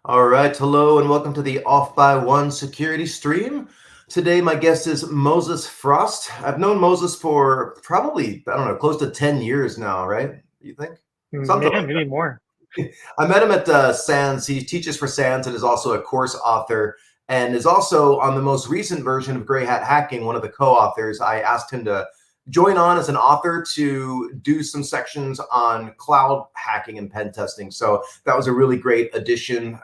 All right, hello and welcome to the Off by One security stream. Today, my guest is Moses Frost. I've known Moses for probably, I don't know, close to 10 years now, right? You think? Something Yeah, like maybe more. that. I met him at SANS. He teaches for SANS and is also a course author and is also on the most recent version of Gray Hat Hacking, one of the co-authors. I asked him to join on as an author to do some sections on cloud hacking and pen testing. So that was a really great addition.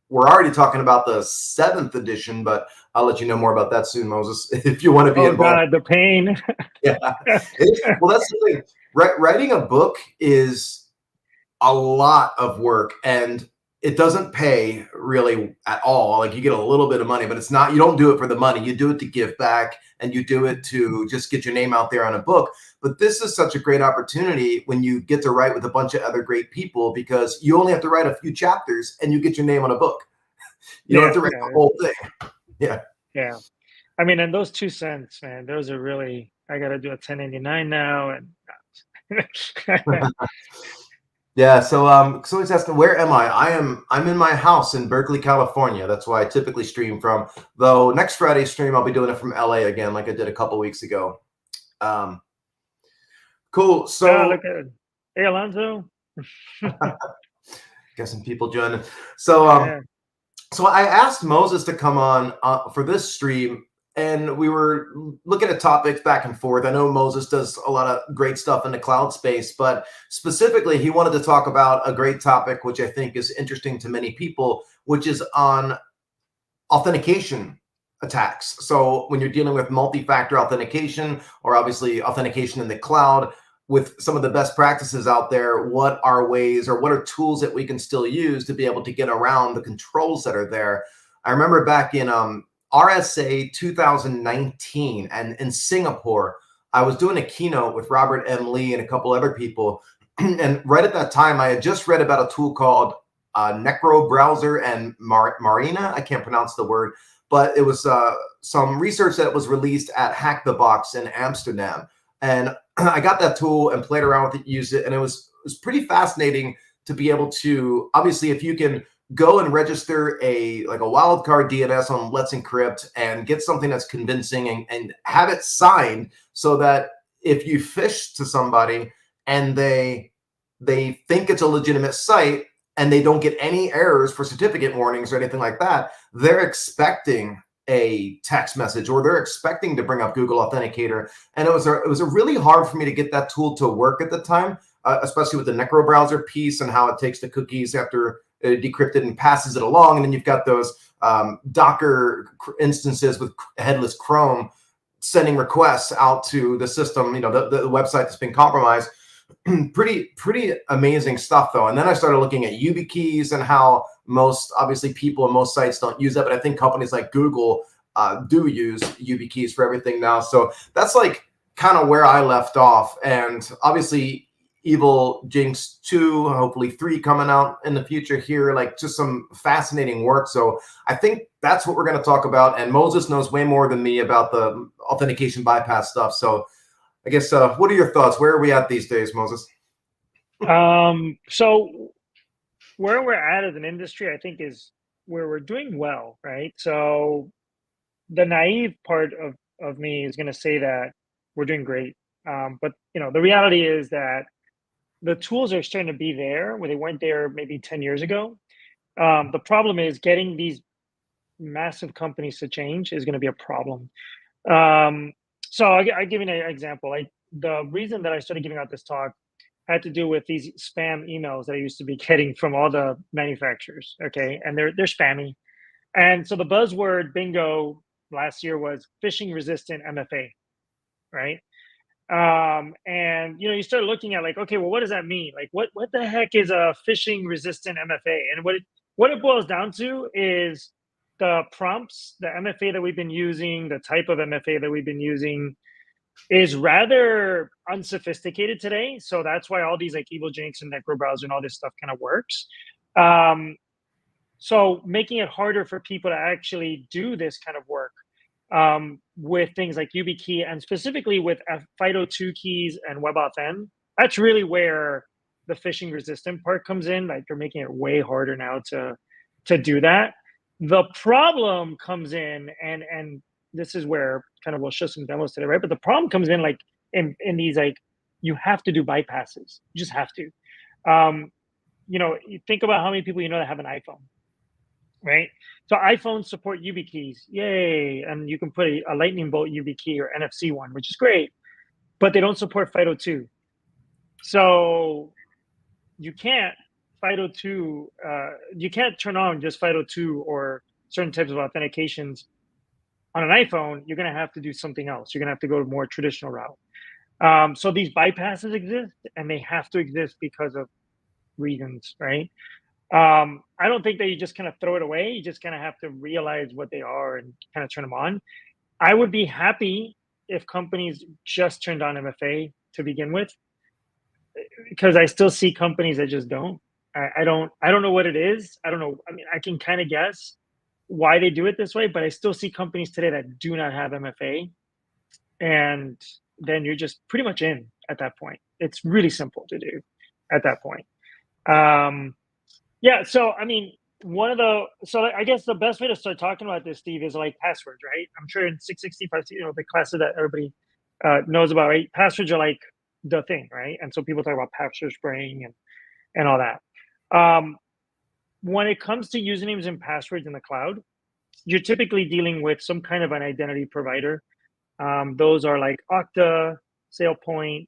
We're already talking about the 7th edition, but I'll let you know more about that soon, Moses, if you want to be Oh involved. God, the pain. Yeah. Well, that's the thing. Writing a book is a lot of work and it doesn't pay really at all. Like you get a little bit of money, but it's not, you don't do it for the money. You do it to give back and you do it to just get your name out there on a book. But this is such a great opportunity when you get to write with a bunch of other great people because you only have to write a few chapters and you get your name on a book. You don't have to write the whole thing. Yeah. Yeah. I mean, and those 2 cents, man, those are really. I got to do a 1099 now, and Yeah, so he's asking, where am I? I'm in my house in Berkeley, California. That's why I typically stream from. Though next Friday's stream, I'll be doing it from LA again, like I did a couple weeks ago. Um, cool. So look at hey Alonso. got some people joining. So Yeah. so I asked Moses to come on for this stream, and we were looking at topics back and forth. I know Moses does a lot of great stuff in the cloud space, but specifically, he wanted to talk about a great topic, which I think is interesting to many people, which is on authentication attacks. So when you're dealing with multi-factor authentication, or obviously authentication in the cloud, with some of the best practices out there, what are ways or what are tools that we can still use to be able to get around the controls that are there? I remember back in RSA 2019 and in Singapore, I was doing a keynote with Robert M. Lee and a couple other people. And right at that time, I had just read about a tool called Necro Browser and Marina. I can't pronounce the word, but it was some research that was released at Hack the Box in Amsterdam. And I got that tool and played around with it, used it, and it was pretty fascinating to be able to, obviously, if you can go and register a wildcard DNS on Let's Encrypt and get something that's convincing and have it signed so that if you phish to somebody and they think it's a legitimate site and they don't get any errors for certificate warnings or anything like that, they're expecting a text message or they're expecting to bring up Google Authenticator. And it was a really hard for me to get that tool to work at the time, especially with the Necro browser piece and how it takes the cookies after it decrypted and passes it along. And then you've got those Docker instances with headless Chrome sending requests out to the system, the website that's been compromised. pretty amazing stuff though. And then I started looking at YubiKeys and how most obviously people and most sites don't use that, but I think companies like Google do use YubiKeys for everything now. So that's like kind of where I left off. And obviously Evil Jinx 2, hopefully 3 coming out in the future here, like just some fascinating work. So I think that's what we're going to talk about. And Moses knows way more than me about the authentication bypass stuff. So I guess, what are your thoughts? Where are we at these days, Moses? So where we're at as an industry, I think, is where we're doing well, right? So the naive part of me is going to say that we're doing great, but the reality is that the tools are starting to be there where they weren't there maybe 10 years ago. The problem is getting these massive companies to change is going to be a problem. So I give you an example. The reason that I started giving out this talk had to do with these spam emails that I used to be getting from all the manufacturers. Okay, and they're spammy. And so the buzzword bingo last year was phishing resistant MFA, right? And you start looking at like, okay, well, what does that mean? Like, what the heck is a phishing resistant MFA? And what it boils down to is the prompts, the MFA that we've been using, the type of MFA that we've been using is rather unsophisticated today. So that's why all these like Evil Jinx and Necro Browser and all this stuff kind of works. So making it harder for people to actually do this kind of work with things like YubiKey and specifically with FIDO2 keys and WebAuthn. That's really where the phishing resistant part comes in. Like they're making it way harder now to to do that. The problem comes in, and this is where kind of we'll show some demos today, right? But the problem comes in like in these like you have to do bypasses. You just have to. You think about how many people you know that have an iPhone, right? So iPhones support UB keys, yay! And you can put a lightning bolt UB key or NFC one, which is great, but they don't support FIDO2. So you can't FIDO2, you can't turn on just FIDO2 or certain types of authentications on an iPhone. You're going to have to do something else. You're going to have to go to a more traditional route. So these bypasses exist, and they have to exist because of reasons, right? I don't think that you just kind of throw it away. You just kind of have to realize what they are and kind of turn them on. I would be happy if companies just turned on MFA to begin with, because I still see companies that just don't. I don't know what it is. I don't know. I mean, I can kind of guess why they do it this way, but I still see companies today that do not have MFA, and then you're just pretty much in at that point. It's really simple to do at that point. Yeah. So I mean, so I guess the best way to start talking about this, Steve, is like passwords, right? I'm sure in 665, the classes that everybody knows about, right? Passwords are like the thing, right? And so people talk about password spraying and all that. When it comes to usernames and passwords in the cloud, you're typically dealing with some kind of an identity provider. Those are like Okta, SailPoint,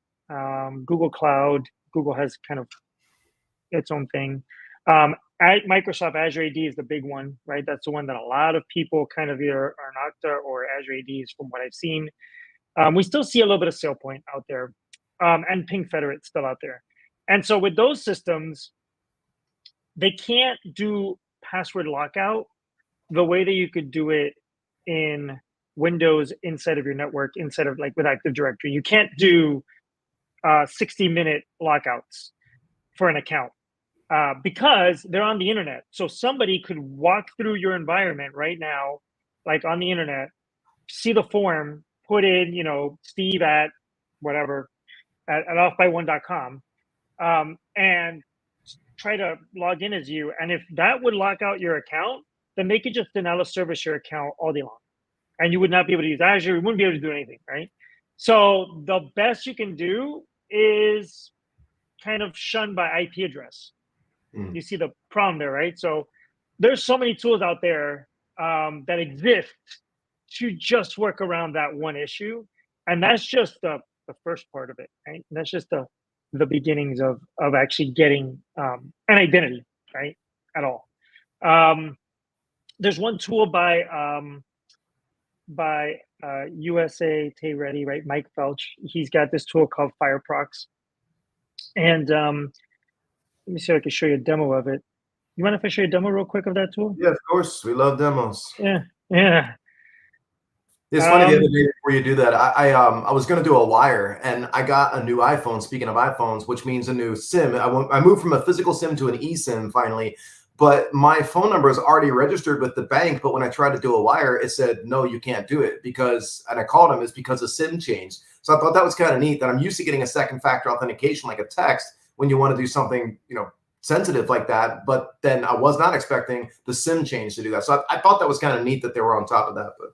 Google Cloud. Google has kind of its own thing. Microsoft Azure AD is the big one, right? That's the one that a lot of people kind of either are an Okta or Azure ADs from what I've seen. We still see a little bit of SailPoint out there, and Ping Federate still out there. And so with those systems, they can't do password lockout the way that you could do it in Windows inside of your network, inside of like with Active Directory. You can't do 60-minute lockouts for an account because they're on the internet. So somebody could walk through your environment right now, like on the internet, see the form, put in, Steve at whatever, at offbyone.com, and try to log in as you. And if that would lock out your account, then they could just denial of service your account all day long. And you would not be able to use Azure. You wouldn't be able to do anything, right? So the best you can do is kind of shun by IP address. You see the problem there, right? So there's so many tools out there that exist to just work around that one issue. And that's just the first part of it, right? And that's just the beginnings of actually getting an identity, right? At all. There's one tool by USA Tay Ready, right? Mike Felch. He's got this tool called Fireprox. And let me see if I can show you a demo of it. You mind if I show you a demo real quick of that tool? Yeah, of course. We love demos. Yeah. It's funny, the other day before you do that, I was going to do a wire, and I got a new iPhone. Speaking of iPhones, which means a new SIM. I moved from a physical SIM to an eSIM finally, but my phone number is already registered with the bank. But when I tried to do a wire, it said, no, you can't do it and I called them, it's because a SIM changed. So I thought that was kind of neat that I'm used to getting a second factor authentication like a text when you want to do something, sensitive like that. But then I was not expecting the SIM change to do that. So I thought that was kind of neat that they were on top of that. But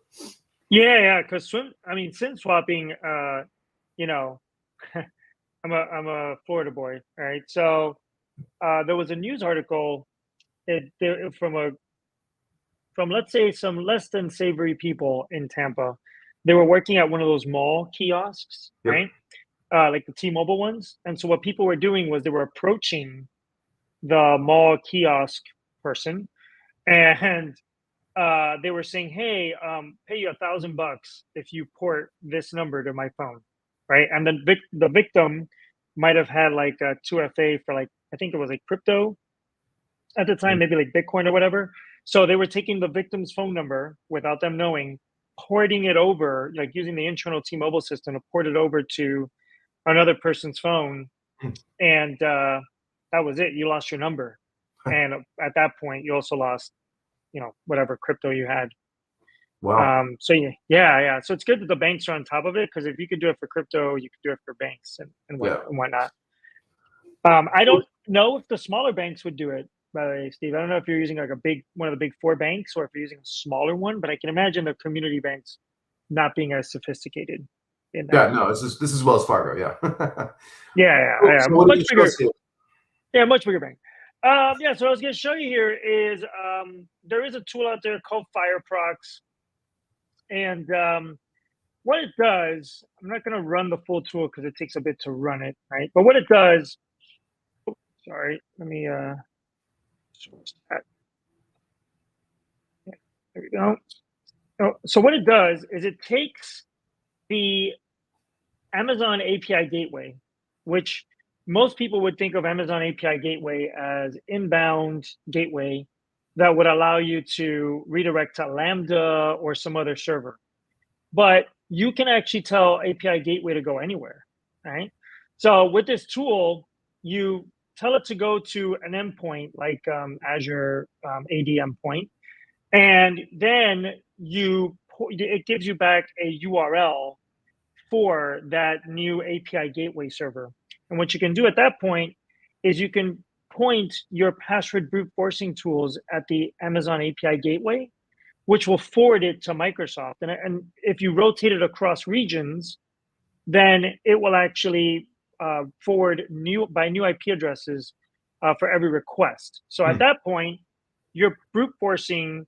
yeah, because SIM swapping, I'm a Florida boy, right? So there was a news article from let's say some less than savory people in Tampa. They were working at one of those mall kiosks, Yep. right? Like the T-Mobile ones. And so what people were doing was they were approaching the mall kiosk person, and they were saying, "Hey, pay you $1,000 if you port this number to my phone," right? And then the victim might have had like a 2FA for like, I think it was like crypto at the time, maybe like Bitcoin or whatever. So they were taking the victim's phone number without them knowing, porting it over, like using the internal T-Mobile system to port it over to another person's phone, and that was it. You lost your number, and at that point, you also lost, whatever crypto you had. wow. So yeah. So it's good that the banks are on top of it, because if you could do it for crypto, you could do it for banks and whatnot. I don't know if the smaller banks would do it, by the way, Steve. I don't know if you're using like one of the big four banks, or if you're using a smaller one, but I can imagine the community banks not being as sophisticated in that. Yeah, no, this is Wells Fargo. Yeah. Cool. Yeah, So what did much you show bigger. us here? Yeah, much bigger bank. Yeah, so what I was going to show you here is there is a tool out there called Fireprox, and what it does, I'm not going to run the full tool because it takes a bit to run it, right? But what it does, sorry, let me source that. Yeah, there we go. So what it does is it takes the Amazon API gateway, which most people would think of Amazon API gateway as inbound gateway that would allow you to redirect to Lambda or some other server. But you can actually tell API gateway to go anywhere, right? So with this tool, you tell it to go to an endpoint like Azure AD endpoint, and then it gives you back a URL for that new API gateway server. And what you can do at that point is you can point your password brute forcing tools at the Amazon API gateway, which will forward it to Microsoft. And if you rotate it across regions, then it will actually forward new IP addresses for every request. So at that point, you're brute forcing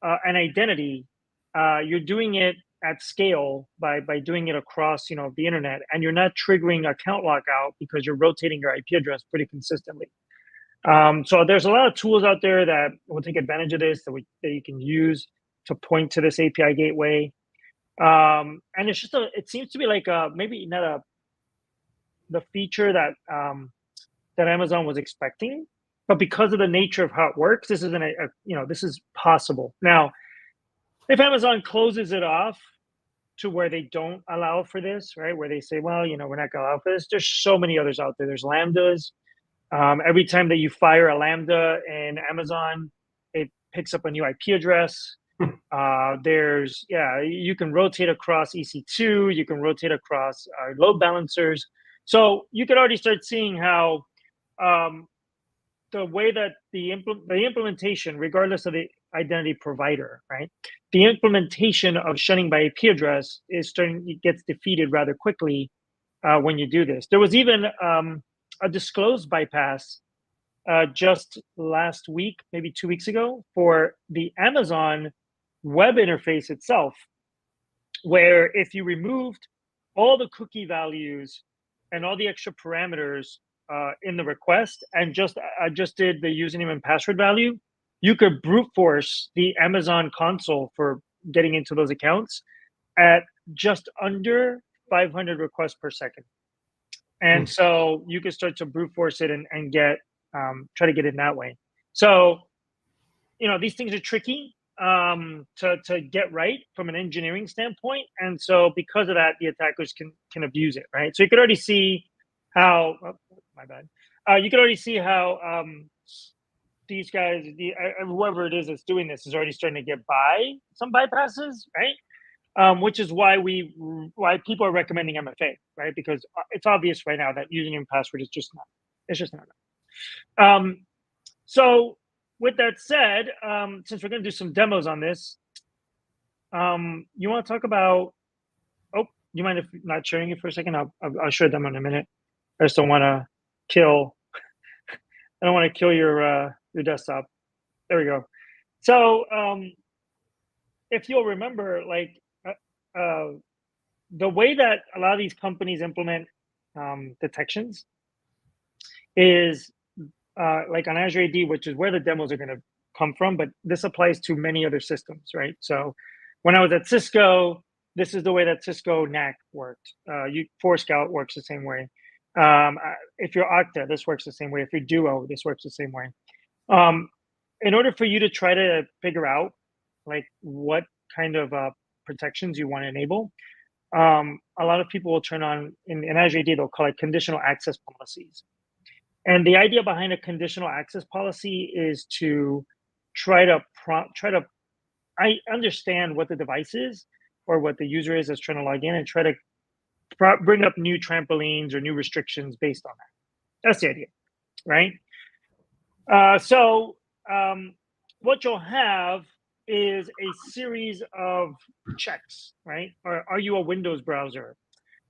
an identity. You're doing it at scale by doing it across the internet, and you're not triggering account lockout because you're rotating your IP address pretty consistently. So there's a lot of tools out there that will take advantage of this that you can use to point to this API gateway. And it seems to be like maybe not the feature that that Amazon was expecting, but because of the nature of how it works, this isn't this is possible. Now, if Amazon closes it off to where they don't allow for this, right? Where they say, well, we're not going to allow for this. There's so many others out there. There's Lambdas. Every time that you fire a Lambda in Amazon, it picks up a new IP address. You can rotate across EC2. You can rotate across load balancers. So you could already start seeing how the way that the implementation, regardless of the identity provider, right? The implementation of shunning by IP address it gets defeated rather quickly when you do this. There was even a disclosed bypass just last week, maybe 2 weeks ago, for the Amazon web interface itself, where if you removed all the cookie values and all the extra parameters in the request and just did the username and password value, you could brute force the Amazon console for getting into those accounts at just under 500 requests per second. And so you could start to brute force it and get try to get in that way. So these things are tricky to get right from an engineering standpoint, and so because of that, the attackers can abuse it, right? So you could already see how my bad. You could already see how these guys, whoever it is that's doing this, is already starting to get by some bypasses, right? Which is why people are recommending MFA, right? Because it's obvious right now that username and password is just not. It's just not enough. So with that said, since we're going to do some demos on this, you want to talk about? Oh, you mind if not sharing it for a second? I'll share them in a minute. I just don't want to kill. I don't want to kill your desktop. There we go. So if you'll remember, like the way that a lot of these companies implement detections is like on Azure AD, which is where the demos are going to come from, but this applies to many other systems, right? So when I was at Cisco, this is the way that Cisco NAC worked. Forescout works the same way. If you're Okta, this works the same way. If you're Duo, this works the same way. In order for you to try to figure out like what kind of protections you want to enable, a lot of people will turn on in Azure AD, they'll call it conditional access policies. And the idea behind a conditional access policy is to try to understand what the device is or what the user is that's trying to log in, and try to bring up new trampolines or new restrictions based on that. That's the idea, right? So what you'll have is a series of checks, right? Are you a Windows browser?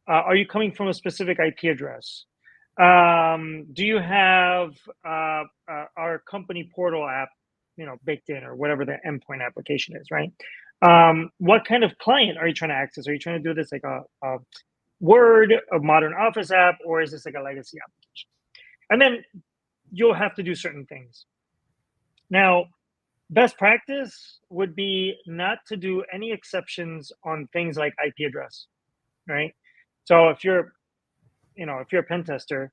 Are you coming from a specific IP address? Do you have our company portal app, baked in, or whatever the endpoint application is, right? What kind of client are you trying to access? Are you trying to do this like a Word, a modern Office app, or is this like a legacy application? And then you'll have to do certain things. Now, best practice would be not to do any exceptions on things like IP address, right? So if you're a pen tester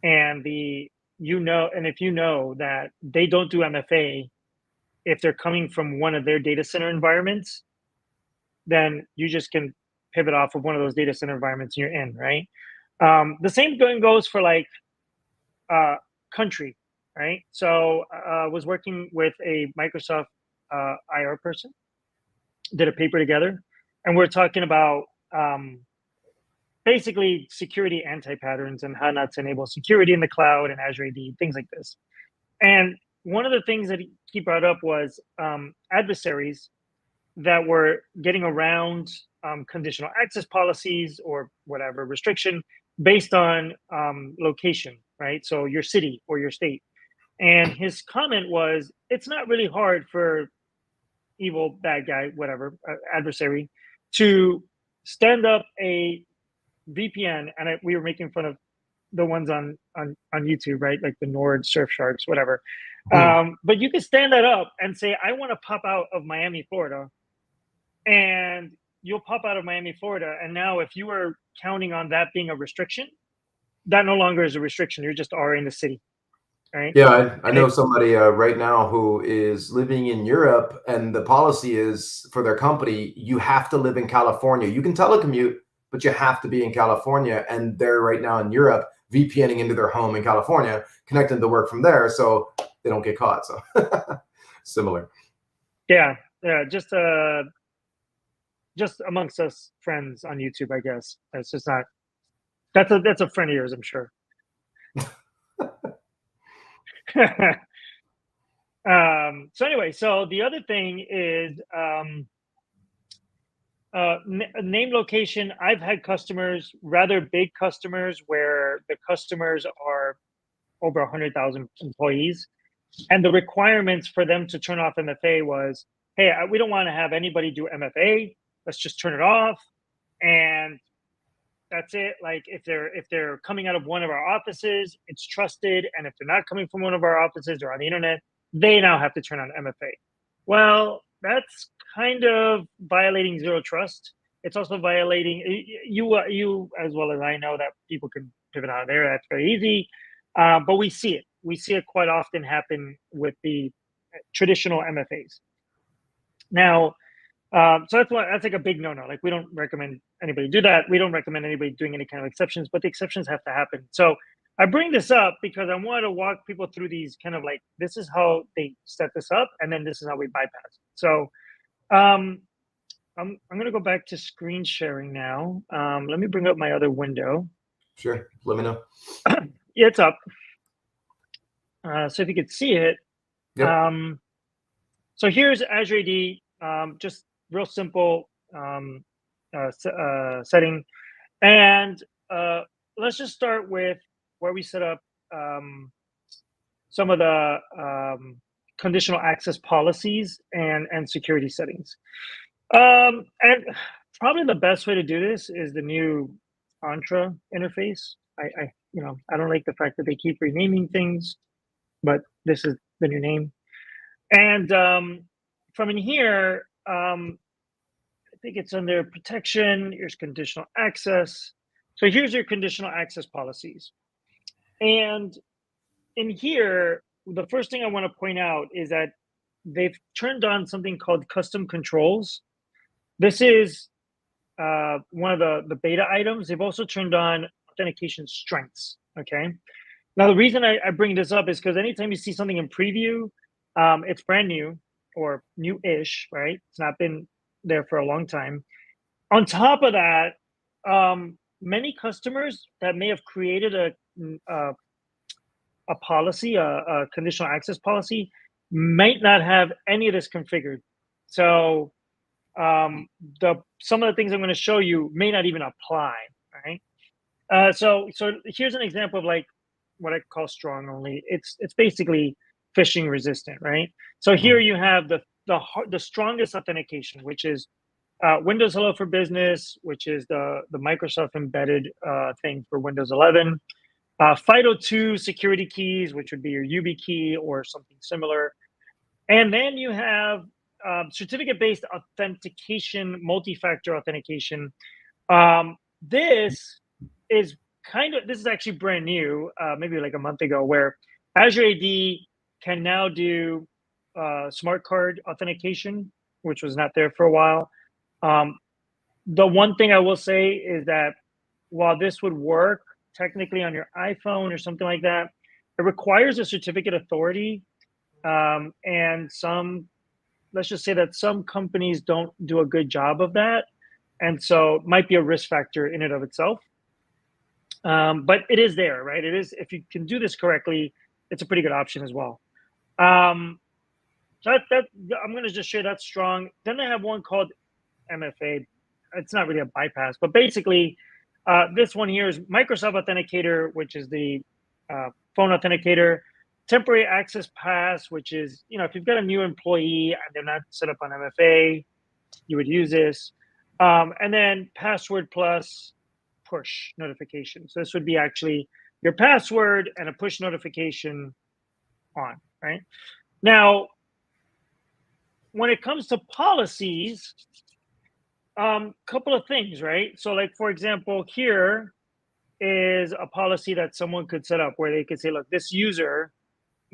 and if you know that they don't do MFA if they're coming from one of their data center environments, then you just can pivot off of one of those data center environments and you're in, right? The same thing goes for like country, right? So I was working with a Microsoft IR person, did a paper together, and we're talking about basically security anti-patterns and how not to enable security in the cloud and Azure AD, things like this. And one of the things that he brought up was adversaries that were getting around conditional access policies or whatever restriction based on location, right? So your city or your state. And his comment was, it's not really hard for evil, bad guy, whatever, adversary to stand up a VPN. And we were making fun of the ones on YouTube, right? Like the Nord, Surfsharks, whatever. But you can stand that up and say, I want to pop out of Miami, Florida. And you'll pop out of Miami, Florida. And now if you were counting on that being a restriction, that no longer is a restriction. You just are in the city, right? Yeah, I know somebody right now who is living in Europe, and the policy is for their company, you have to live in California. You can telecommute, but you have to be in California. And they're right now in Europe, VPNing into their home in California, connecting to work from there so they don't get caught. So similar. Yeah, just amongst us friends on YouTube, I guess. That's just not. That's a friend of yours, I'm sure. So anyway, so the other thing is name location. I've had customers, rather big customers, where the customers are over 100,000 employees, and the requirements for them to turn off MFA was, hey, we don't want to have anybody do MFA. Let's just turn it off, and that's it. Like if they're coming out of one of our offices, it's trusted, and if they're not coming from one of our offices, they're on the internet, they now have to turn on MFA. Well, that's kind of violating zero trust. It's also violating you as well as I know that people can pivot out of there. That's very easy, but we see it. We see it quite often happen with the traditional MFAs. Now, so that's like a big no-no. Like we don't recommend anybody do that. We don't recommend anybody doing any kind of exceptions, but the exceptions have to happen. So I bring this up because I want to walk people through these kind of like, this is how they set this up, and then this is how we bypass it. So I'm going to go back to screen sharing now. Let me bring up my other window. Sure. Let me know. Yeah, it's up. So if you could see it. Yep. So here's Azure AD, just real simple setting. And let's just start with where we set up some of the conditional access policies and security settings. And probably the best way to do this is the new Entra interface. I don't like the fact that they keep renaming things, but this is the new name. And from in here, I think it's under protection. Here's conditional access. So here's your conditional access policies. And in here, the first thing I want to point out is that they've turned on something called custom controls. This is one of the beta items. They've also turned on authentication strengths. Okay. Now, the reason I bring this up is because anytime you see something in preview, it's brand new or new-ish, right? It's not been there for a long time. On top of that, many customers that may have created a policy, a conditional access policy, might not have any of this configured. So some of the things I'm going to show you may not even apply, right? So here's an example of like what I call strong only. It's basically phishing resistant, right? So here Mhm. you have the strongest authentication, which is Windows Hello for Business, which is the Microsoft embedded thing for Windows 11. FIDO2 security keys, which would be your YubiKey or something similar. And then you have certificate-based authentication, multi-factor authentication. This is this is actually brand new, maybe like a month ago, where Azure AD can now do smart card authentication, which was not there for a while. Um, the one thing I will say is that while this would work technically on your iPhone or something like that, it requires a certificate authority. And let's just say that some companies don't do a good job of that. And so it might be a risk factor in and of itself. But it is there, right? It is, if you can do this correctly, it's a pretty good option as well. Um, that I'm going to just share that's strong. Then I have one called MFA. It's not really a bypass, but basically, this one here is Microsoft Authenticator, which is the phone authenticator. Temporary access pass, which is, if you've got a new employee and they're not set up on MFA, you would use this. And then password plus push notification. So this would be actually your password and a push notification on, right? Now, when it comes to policies, couple of things, right? So, like for example, here is a policy that someone could set up where they could say, look, this user,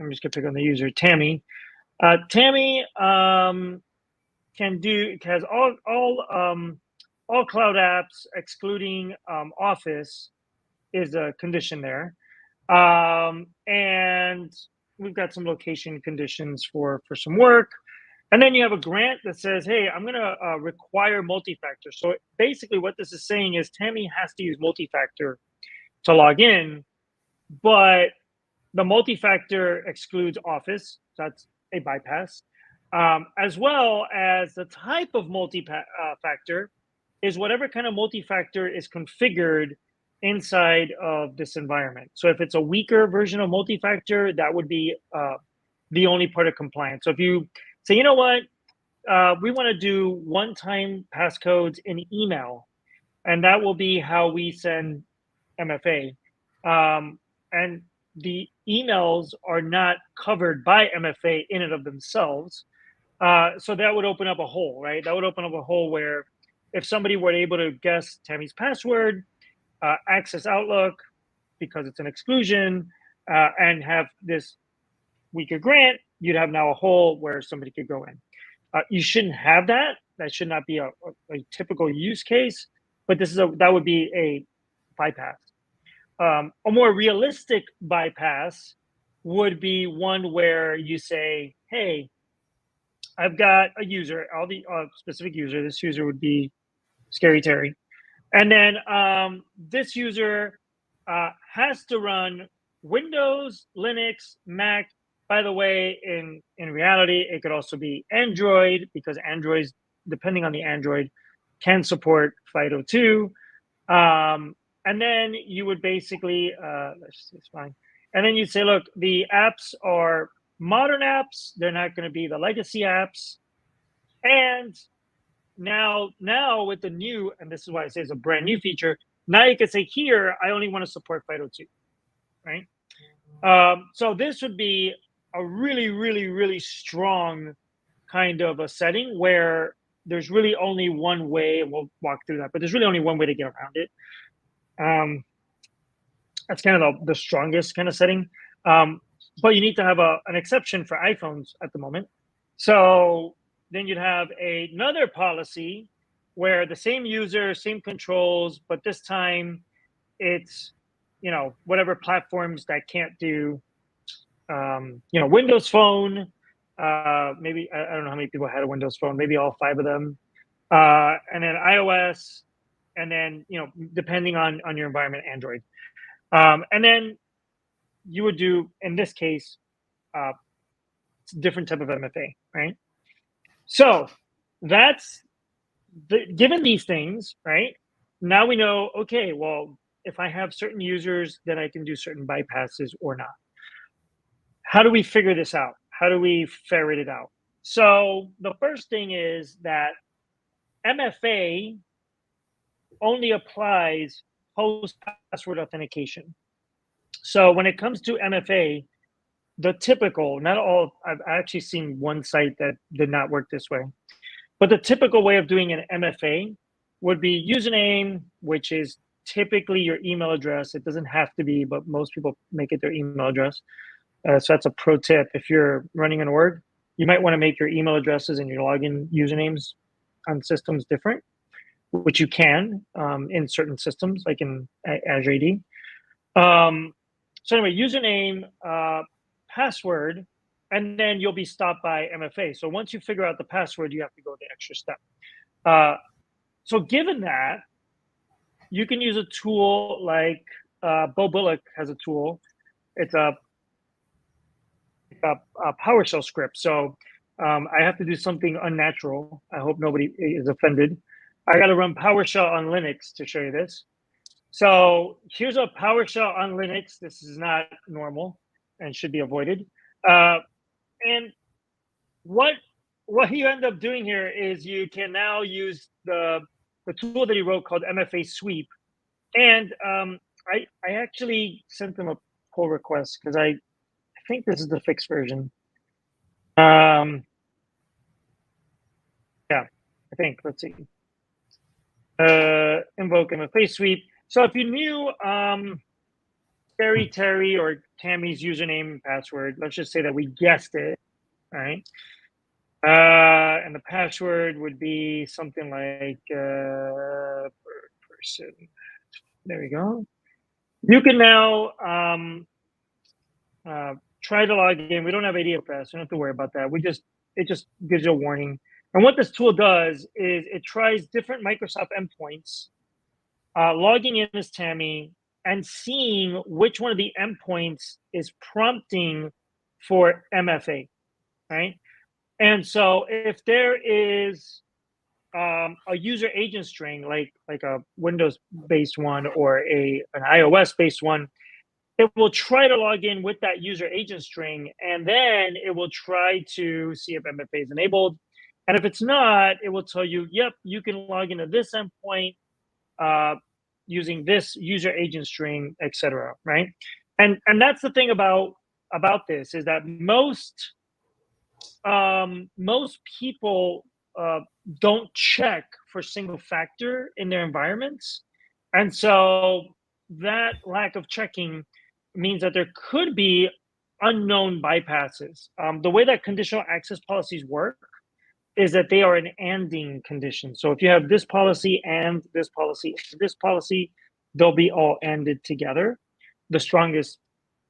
I'm just gonna pick on the user, Tammy. Tammy has all cloud apps excluding Office is a condition there, and we've got some location conditions for some work. And then you have a grant that says, hey, I'm going to require multi-factor. So basically what this is saying is Tammy has to use multi-factor to log in, but the multi-factor excludes Office. So that's a bypass. As well as the type of multi-factor is whatever kind of multi-factor is configured inside of this environment. So if it's a weaker version of multi-factor, that would be the only part of compliance. So if you say, you know what, we want to do one-time passcodes in email, and that will be how we send MFA. And the emails are not covered by MFA in and of themselves. So that would open up a hole, right? That would open up a hole where if somebody were able to guess Tammy's password, access Outlook because it's an exclusion, and have this weaker grant, you'd have now a hole where somebody could go in. You shouldn't have that. That should not be a typical use case, but that would be a bypass. A more realistic bypass would be one where you say, hey, I've got a user, all the specific user. This user would be Scary Terry. And then this user has to run Windows, Linux, Mac. By the way, in reality, it could also be Android because Androids, depending on the Android, can support FIDO2. And then you would basically, it's fine. And then you'd say, look, the apps are modern apps. They're not going to be the legacy apps. And now with the new, and this is why I say it's a brand new feature, now you can say here, I only want to support FIDO2, right? So this would be a really, really, really strong kind of a setting where there's really only one way, and we'll walk through that, but there's really only one way to get around it. That's kind of the strongest kind of setting. But you need to have an exception for iPhones at the moment. So then you'd have another policy where the same user, same controls, but this time it's, whatever platforms that can't do, Windows Phone. Maybe, I don't know how many people had a Windows Phone, maybe all 5 of them. And then iOS, and then, depending on your environment, Android. And then you would do, in this case, it's a different type of MFA, right? So that's given these things, right? Now we know, okay, well, if I have certain users, then I can do certain bypasses or not. How do we figure this out? How do we ferret it out? So the first thing is that MFA only applies post password authentication. So when it comes to MFA, the typical, not all, I've actually seen one site that did not work this way, but the typical way of doing an MFA would be username, which is typically your email address. It doesn't have to be, but most people make it their email address. So that's a pro tip. If you're running an org, you might want to make your email addresses and your login usernames on systems different, which you can in certain systems, like in Azure AD. So anyway, username, password, and then you'll be stopped by MFA. So once you figure out the password, you have to go the extra step. So given that, you can use a tool like Bo Bullock has a tool. It's a PowerShell script. So I have to do something unnatural. I hope nobody is offended. I got to run PowerShell on Linux to show you this. So here's a PowerShell on Linux. This is not normal and should be avoided. And what you end up doing here is you can now use the tool that he wrote called MFA Sweep. And I actually sent them a pull request because I think this is the fixed version. Yeah, I think. Let's see. Invoke MFA Sweep. So if you knew Terry or Tammy's username and password, let's just say that we guessed it, right? And the password would be something like person. There we go. You can now try to log in. We don't have AD pass. You don't have to worry about that. It just gives you a warning. And what this tool does is it tries different Microsoft endpoints, logging in as Tammy, and seeing which one of the endpoints is prompting for MFA, right? And so if there is a user agent string, like a Windows-based one or an iOS-based one, it will try to log in with that user agent string, and then it will try to see if MFA is enabled. And if it's not, it will tell you, yep, you can log into this endpoint using this user agent string, etc. Right? And that's the thing about this is that most people don't check for single factor in their environments, and so that lack of checking means that there could be unknown bypasses. The way that conditional access policies work is that they are an anding condition. So if you have this policy and this policy and this policy, they'll be all anded together, the strongest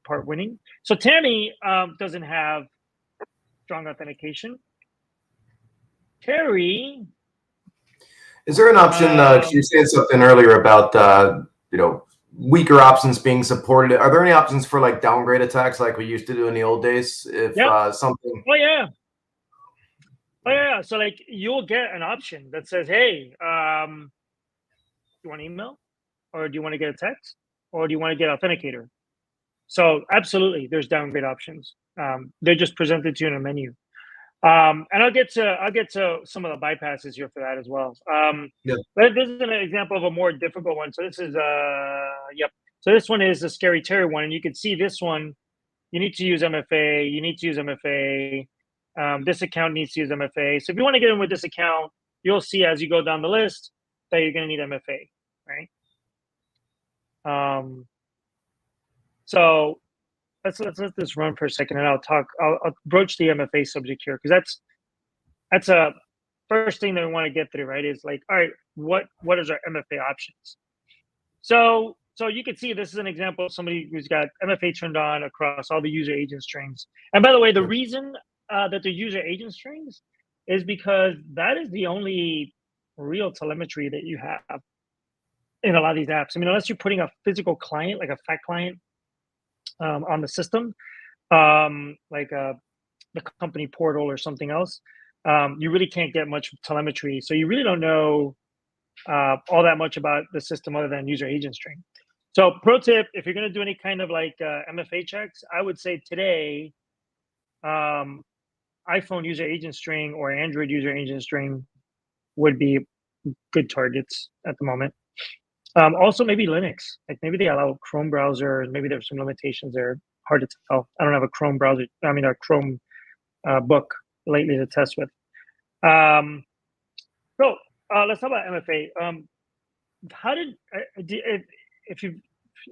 part winning. So Tammy doesn't have strong authentication. Terry, Is there an option? You said something earlier about weaker options being supported. Are there any options for like downgrade attacks like we used to do in the old days? If something. Oh yeah. So like you'll get an option that says, "Hey, you want email, or do you want to get a text, or do you want to get authenticator?" So absolutely, there's downgrade options. They're just presented to you in a menu. And I'll get to some of the bypasses here for that as well. But this is an example of a more difficult one. So this is yep. So this one is the Scary Terry one, and you can see this one. You need to use MFA. You need to use MFA. This account needs to use MFA. So if you want to get in with this account, you'll see as you go down the list that you're going to need MFA, right? So let's let this run for a second, and I'll broach the MFA subject here, because that's a first thing that we want to get through, right? Is like, all right, what is our MFA options? So you can see this is an example of somebody who's got MFA turned on across all the user agent strings. And by the way, the reason that they're user agent strings is because that is the only real telemetry that you have in a lot of these apps. I mean, unless you're putting a physical client, like a FAT client, on the system, like the company portal or something else, you really can't get much telemetry. So you really don't know all that much about the system other than user agent string. So pro tip, if you're going to do any kind of like MFA checks, I would say today, um, iPhone user agent string or Android user agent string would be good targets at the moment. Also, maybe Linux. Like maybe they allow Chrome browser. Maybe there's some limitations there. Hard to tell. I don't have a Chrome browser. I mean, a Chrome book lately to test with. Um, so let's talk about MFA. How did if you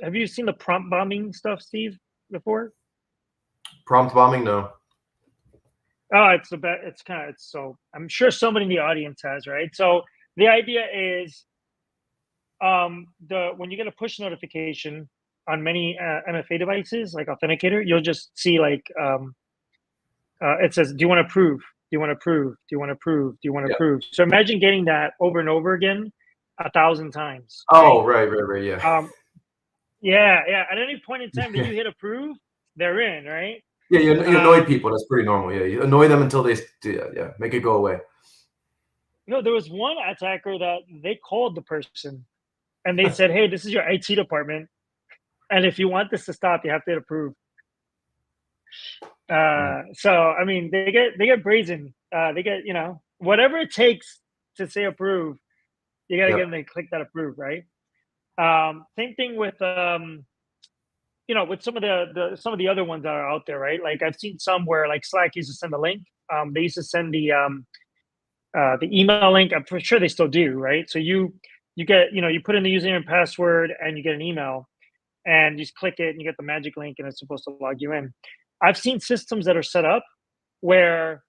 have you seen the prompt bombing stuff, Steve, before? Prompt bombing? No. Oh, it's the best. It's kind of it's so. I'm sure somebody in the audience has, right? So the idea is, the when you get a push notification on many MFA devices, like Authenticator, you'll just see like it says, "Do you want to approve? Do you want to approve? Do you want to approve? Do you want to Yeah. approve?" So imagine getting that over and over again, 1,000 times. Oh, right. Yeah. Yeah. At any point in time that you hit approve, they're in, right? Yeah, you annoy people. That's pretty normal. Yeah, you annoy them until they yeah, make it go away. There was one attacker that they called the person and they said, "Hey, this is your IT department, and if you want this to stop, you have to hit approve." So I mean, they get brazen. They get whatever it takes to say approve. You got to get Yep. them to click that approve, right? Same thing with with some of the other ones that are out there, right? Like I've seen some where like Slack used to send a link. They used to send the email link. I'm pretty sure they still do, right? So you get you put in the username and password and you get an email and you just click it and you get the magic link and it's supposed to log you in. I've seen systems that are set up where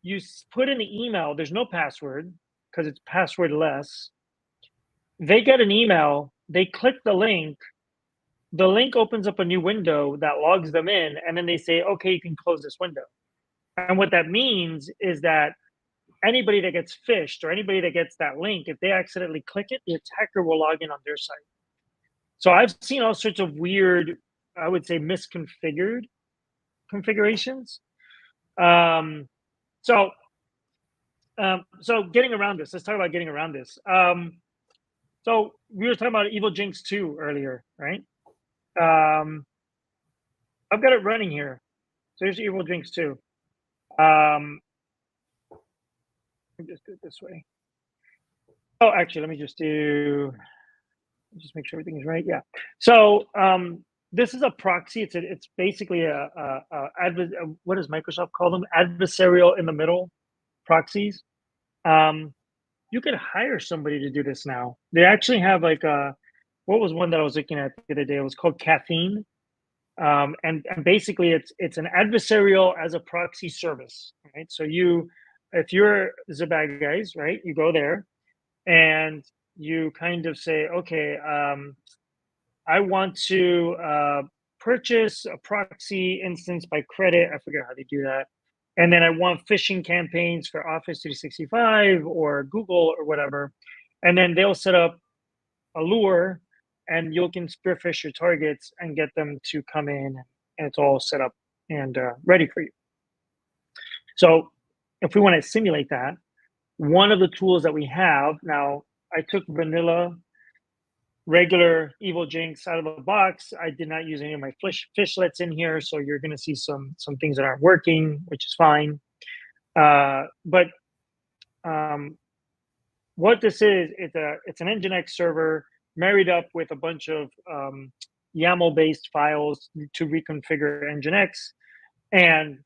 you put in the email, there's no password because it's passwordless. They get an email, they click the link opens up a new window that logs them in, and then they say, okay, you can close this window. And what that means is that anybody that gets phished or anybody that gets that link, if they accidentally click it, the attacker will log in on their site. So I've seen all sorts of weird, I would say misconfigured configurations. Um, so so getting around this, let's talk about getting around this. So we were talking about Evil Jinx 2 earlier, right? I've got it running here. So here's Evil Jinx 2. Let me just do it this way. Oh, actually, let me just make sure everything is right. Yeah. So this is a proxy. It's basically what does Microsoft call them? Adversarial in the middle proxies. You can hire somebody to do this now. They actually have like what was one that I was looking at the other day? It was called Caffeine. And basically it's an adversarial as a proxy service, right? So if you're the bad guys, right, you go there and you kind of say, okay, I want to purchase a proxy instance by credit. I forget how they do that. And then I want phishing campaigns for Office 365 or Google or whatever. And then they'll set up a lure and you can spearfish your targets and get them to come in and it's all set up and ready for you. So if we want to simulate that, one of the tools that we have now, I took vanilla regular Evil Jinx out of the box. I did not use any of my fishlets in here, so you're going to see some things that aren't working, which is fine. But what this is, it's an Nginx server married up with a bunch of YAML-based files to reconfigure Nginx, and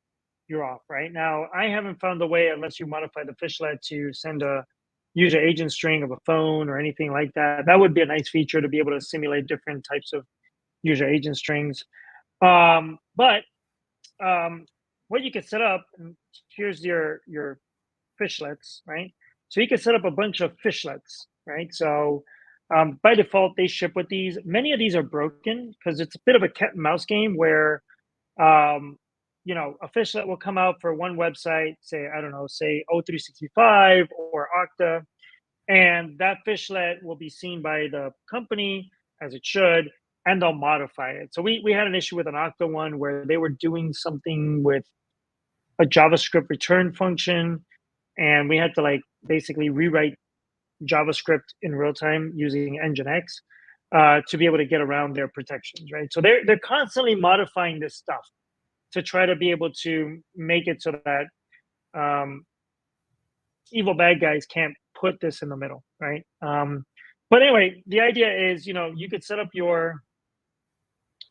you're off. Right now, I haven't found a way, unless you modify the fishlet, to send a user agent string of a phone or anything like that. That would be a nice feature to be able to simulate different types of user agent strings. But what you can set up, here's your fishlets, right? So you can set up a bunch of fishlets, right? So by default, they ship with these. Many of these are broken because it's a bit of a cat and mouse game where a fishlet will come out for one website, say, I don't know, say O365 or Okta, and that fishlet will be seen by the company as it should. and they'll modify it. So we had an issue with an Okta one where they were doing something with a JavaScript return function, and we had to like basically rewrite JavaScript in real time using Nginx to be able to get around their protections, right? So they're constantly modifying this stuff to try to be able to make it so that evil bad guys can't put this in the middle, right? But anyway, the idea is, you could set up your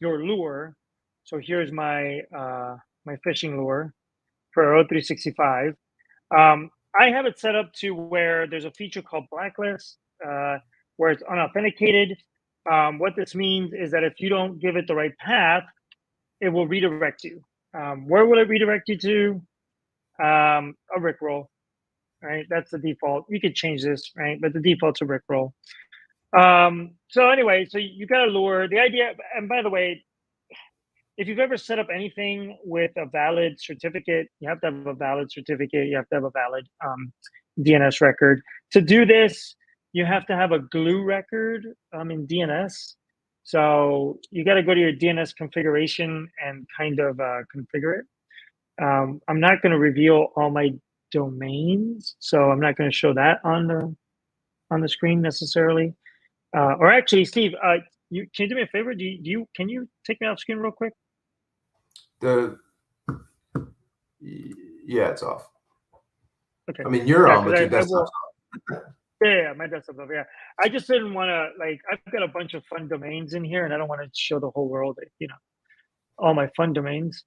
lure. So here's my my phishing lure for O365. I have it set up to where there's a feature called blacklist, where it's unauthenticated. What this means is that if you don't give it the right path, it will redirect you. Where will it redirect you to? A Rickroll, right? That's the default. You could change this, right? But the default's a Rickroll. So anyway, so you got a lure. The idea, and by the way, if you've ever set up anything with a valid certificate, you have to have a valid certificate. You have to have a valid DNS record. To do this, you have to have a glue record in DNS. So you got to go to your DNS configuration and kind of configure it. I'm not going to reveal all my domains, so I'm not going to show that on the screen necessarily. Or actually, Steve, can you do me a favor? Can you take me off screen real quick? Yeah, it's off. Okay. I mean, you're on, but your desktop's off. Yeah, my desktop's off. Yeah, I just didn't want to I've got a bunch of fun domains in here, and I don't want to show the whole world, all my fun domains.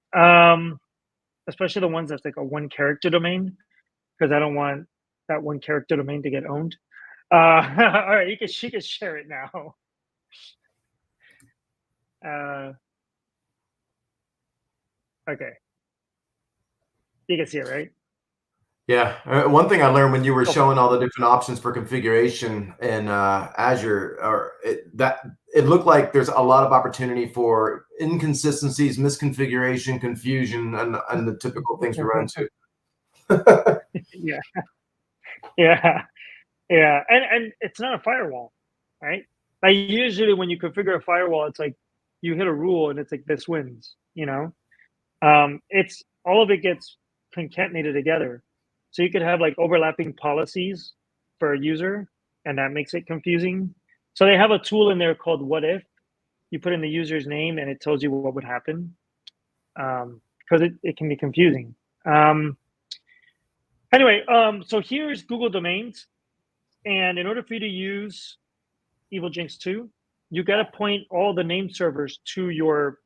Especially the ones that's like a one-character domain, because I don't want that one-character domain to get owned. All right, she can share it now. Okay. You can see it, right? Yeah. One thing I learned when you were showing all the different options for configuration in Azure, it looked like there's a lot of opportunity for inconsistencies, misconfiguration, confusion, and the typical things we run into. Yeah. And it's not a firewall, right? Like usually when you configure a firewall, it's like you hit a rule and it's like this wins, it's all of it gets concatenated together. So you could have like overlapping policies for a user, and that makes it confusing. So they have a tool in there called What If. You put in the user's name and it tells you what would happen, because it can be confusing. Anyway, so here's Google Domains. And in order for you to use Evil Jinx 2, you got to point all the name servers to your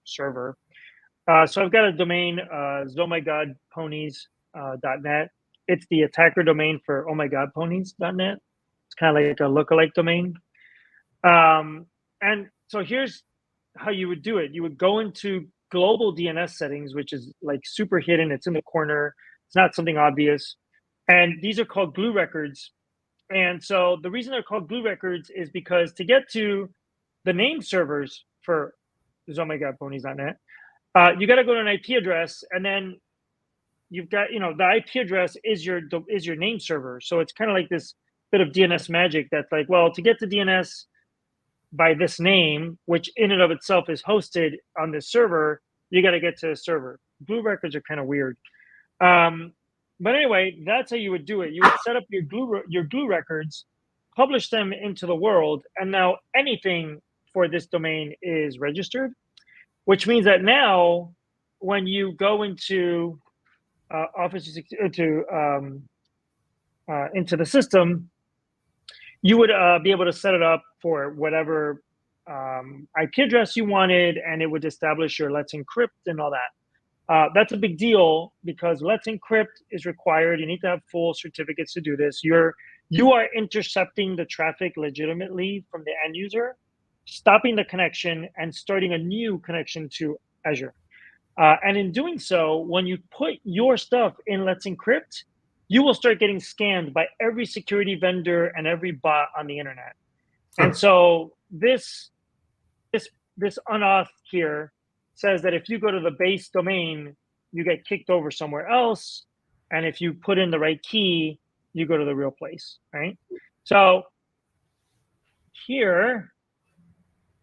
server. So I've got a domain, ohmygodponies.net. It's the attacker domain for ohmygodponies.net. It's kind of like a lookalike domain. And so here's how you would do it. You would go into global DNS settings, which is like super hidden. It's in the corner. It's not something obvious. And these are called glue records. And so the reason they're called glue records is because to get to the name servers for ohmygodponies.net, you got to go to an IP address, and then you've got, the IP address is your name server. So it's kind of like this bit of DNS magic that's like, well, to get to DNS by this name, which in and of itself is hosted on this server, you got to get to a server. Glue records are kind of weird. But anyway, that's how you would do it. You would set up your glue records, publish them into the world, and now anything for this domain is registered, which means that now when you go into Office into the system, you would be able to set it up for whatever IP address you wanted, and it would establish your Let's Encrypt and all that. That's a big deal because Let's Encrypt is required. You need to have full certificates to do this. You are intercepting the traffic legitimately from the end user, stopping the connection, and starting a new connection to Azure. And in doing so, when you put your stuff in Let's Encrypt, you will start getting scanned by every security vendor and every bot on the internet. And so this unauth here says that if you go to the base domain, you get kicked over somewhere else. And if you put in the right key, you go to the real place, right? So here,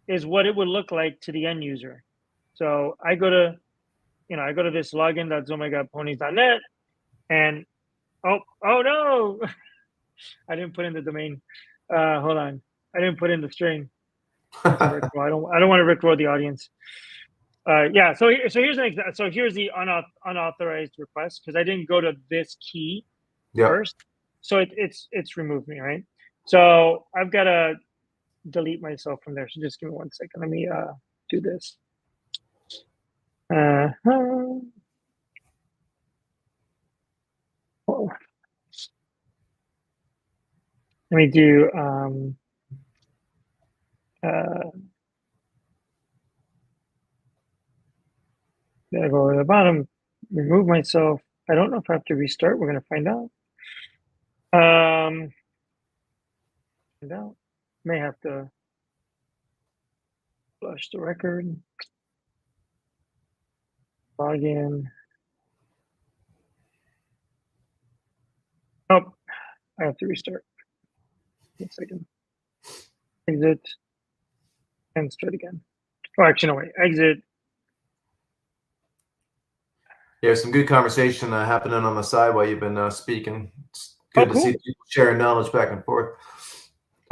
is what it would look like to the end user. So I go to, I go to this login.zomagodponies.net, and oh no, I didn't put in the domain. Hold on, I didn't put in the string. That's a rickroll. I don't want to rickroll the audience. Yeah. So here's an example. So here's the unauthorized request, because I didn't go to this key Yep. first. So it's removed me, right? So I've got to delete myself from there. So just give me 1 second. Let me do this. Let me do then I go to the bottom, remove myself. I don't know if I have to restart. We're gonna find out. May have to flush the record. Log in. Oh, I have to restart. 1 second. Exit and start again. Oh, actually, no, wait. Exit. Yeah, some good conversation happening on the side while you've been speaking. It's good to cool. see people sharing knowledge back and forth.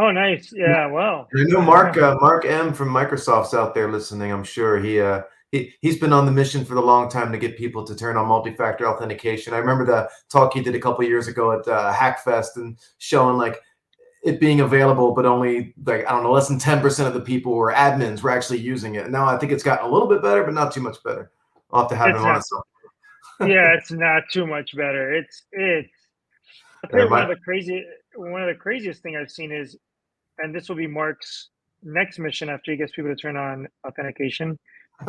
Oh, nice. Yeah, well. I know Mark M from Microsoft's out there listening. I'm sure he's been on the mission for the long time to get people to turn on multi-factor authentication. I remember the talk he did a couple of years ago at Hackfest, and showing like it being available, but only like, I don't know, less than 10% of the people who were admins were actually using it. And now I think it's gotten a little bit better, but not too much better. I'll have to have him on at some point. Yeah, it's not too much better. It's I'll tell you, one of the craziest thing I've seen is, and this will be Mark's next mission after he gets people to turn on authentication,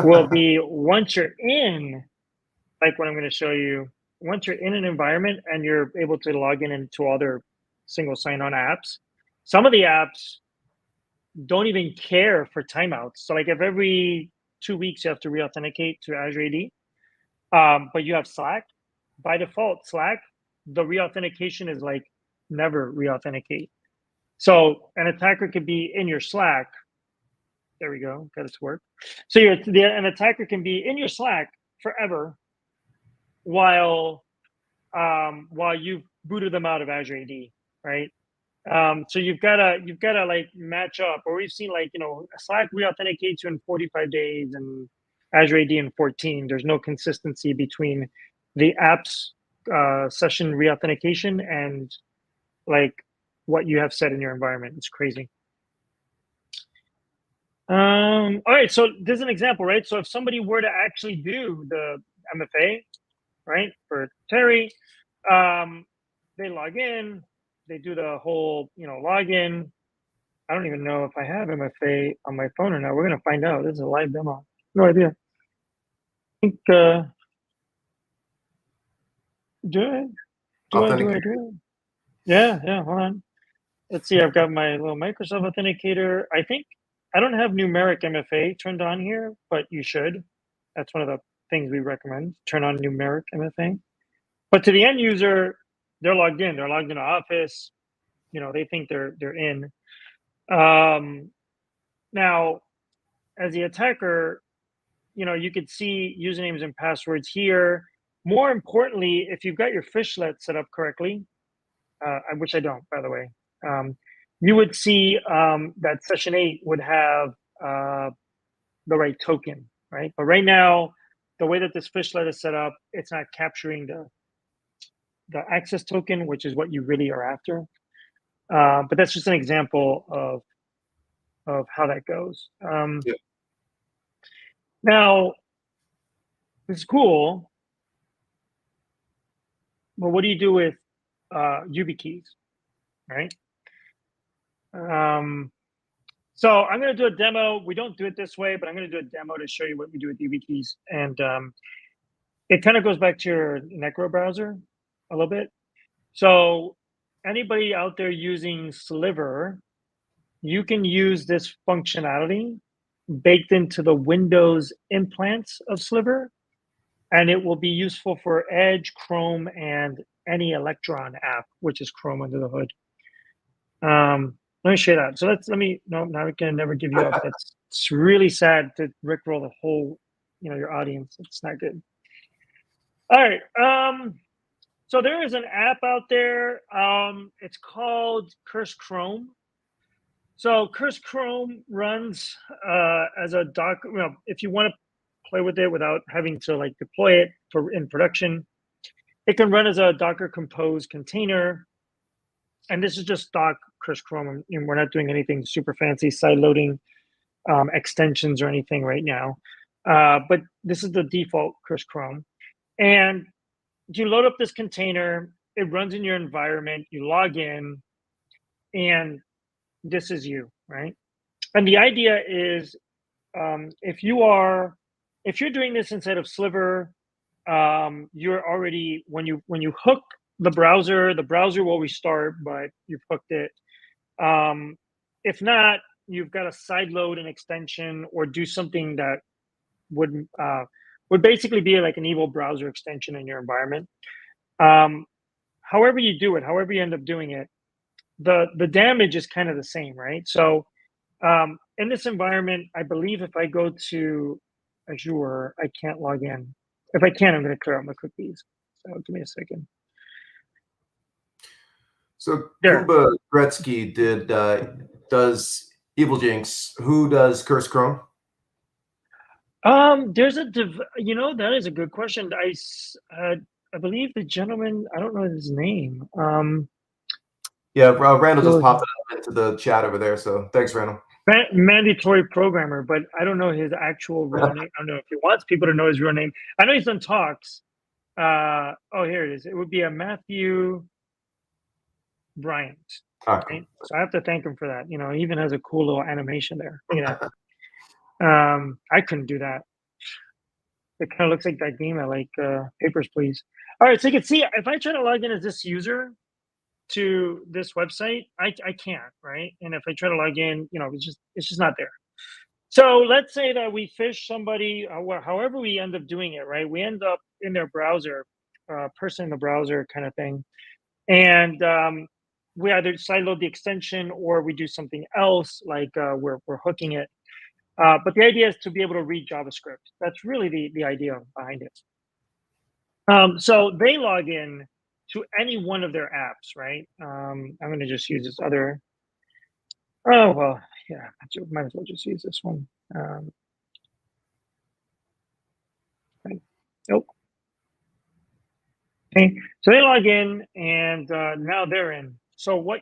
will be once you're in, like what I'm going to show you, once you're in an environment and you're able to log in into other single sign-on apps, some of the apps don't even care for timeouts. So like if every 2 weeks you have to re-authenticate to Azure AD, but you have Slack, by default, Slack, the re-authentication is like never re-authenticate. So an attacker could be in your Slack. There we go. Got it to work. So an attacker can be in your Slack forever while you've booted them out of Azure AD, right? So you've gotta like match up. Or we've seen, like, Slack re-authenticates you in 45 days and Azure AD in 14. There's no consistency between the app's session re-authentication and like what you have set in your environment. It's crazy. All right, so there's an example, right? So if somebody were to actually do the MFA, right, for Terry, they log in, they do the whole, login. I don't even know if I have MFA on my phone or not. We're gonna find out. This is a live demo. No idea. I think do it? Yeah, hold on. Let's see. I've got my little Microsoft Authenticator. I think I don't have numeric MFA turned on here, but you should. That's one of the things we recommend. Turn on numeric MFA. But to the end user, they're logged in. They're logged into Office. They think they're in. Now, as the attacker, you could see usernames and passwords here. More importantly, if you've got your fishlet set up correctly, which I don't, by the way, you would see that session 8 would have the right token, right? But right now, the way that this fishlet is set up, it's not capturing the access token, which is what you really are after. But that's just an example of how that goes. Yeah. Now, it's cool, but what do you do with YubiKeys, right? So I'm going to do a demo. We don't do it this way, but I'm going to do a demo to show you what we do with YubiKeys. And it kind of goes back to your Necro browser a little bit. So anybody out there using Sliver, you can use this functionality baked into the Windows implants of Sliver, and it will be useful for Edge, Chrome, and any Electron app, which is Chrome under the hood. Let me share that. So no, now I can never give you up. It's really sad to rickroll the whole, your audience. It's not good. All right. So there is an app out there. It's called Curse Chrome. So Curse Chrome runs as a Docker. If you want to play with it without having to like deploy it in production, it can run as a Docker Compose container. And this is just stock Curse Chrome, and we're not doing anything super fancy, side loading extensions or anything right now. But this is the default Curse Chrome. And you load up this container, it runs in your environment, you log in, and this is you, right? And the idea is if you're doing this inside of Sliver, you're already when you hook the browser will restart, but you've hooked it. If not, you've got to sideload an extension or do something that would basically be like an evil browser extension in your environment. However you do it, however you end up doing it, the damage is kind of the same, right? So in this environment, I believe if I go to Azure, I can't log in. If I can, I'm going to clear out my cookies. So give me a second. So There. Kuba Gretzky does Evil Jinx. Who does Curse Chrome? There's that is a good question. I believe the gentleman, I don't know his name. Yeah, Randall just popped it up into the chat over there. So thanks, Randall. Mandatory programmer, but I don't know his actual real name. I don't know if he wants people to know his real name. I know he's done talks. Oh, here it is. It would be a Matthew Bryant. Right? So I have to thank him for that. He even has a cool little animation there. Look at that. I couldn't do that. It kind of looks like that game I like, Papers, Please. All right, so you can see if I try to log in as this user to this website, I can't, right? And if I try to log in, it's just not there. So let's say that we phish somebody, however we end up doing it, right? We end up in their browser, person in the browser kind of thing. And we either sideload the extension or we do something else, like we're hooking it. But the idea is to be able to read JavaScript. That's really the idea behind it. So they log in to any one of their apps, right? I'm going to just use this other. Oh, well, yeah, might as well just use this one. Right. Nope. Okay, so they log in and now they're in. So one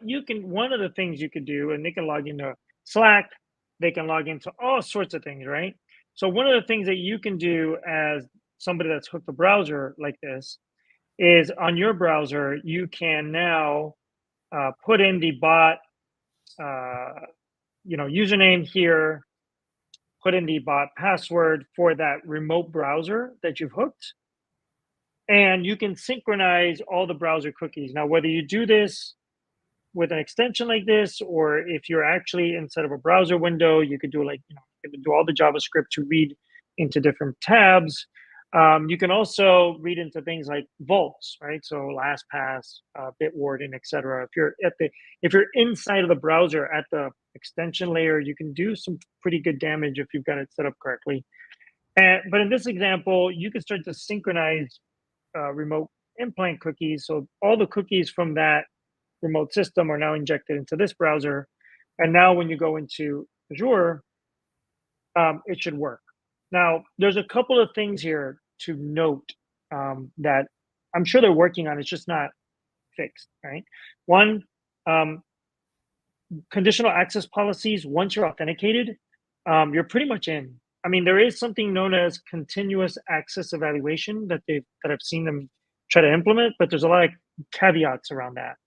of the things you could do, and they can log into Slack, they can log into all sorts of things, right? So one of the things that you can do as somebody that's hooked a browser like this is on your browser, you can now put in the bot, username here, put in the bot password for that remote browser that you've hooked, and you can synchronize all the browser cookies. Now, whether you do this with an extension like this, or if you're actually inside of a browser window, you could do you can do all the JavaScript to read into different tabs. You can also read into things like vaults, right? So LastPass, Bitwarden, etc. If you're inside of the browser at the extension layer, you can do some pretty good damage if you've got it set up correctly. But in this example, you can start to synchronize remote implant cookies. So all the cookies from that remote system are now injected into this browser. And now when you go into Azure, it should work. Now, there's a couple of things here to note that I'm sure they're working on. It's just not fixed, right? One, conditional access policies, once you're authenticated, you're pretty much in. I mean, there is something known as continuous access evaluation that I've seen them try to implement, but there's a lot of caveats around that.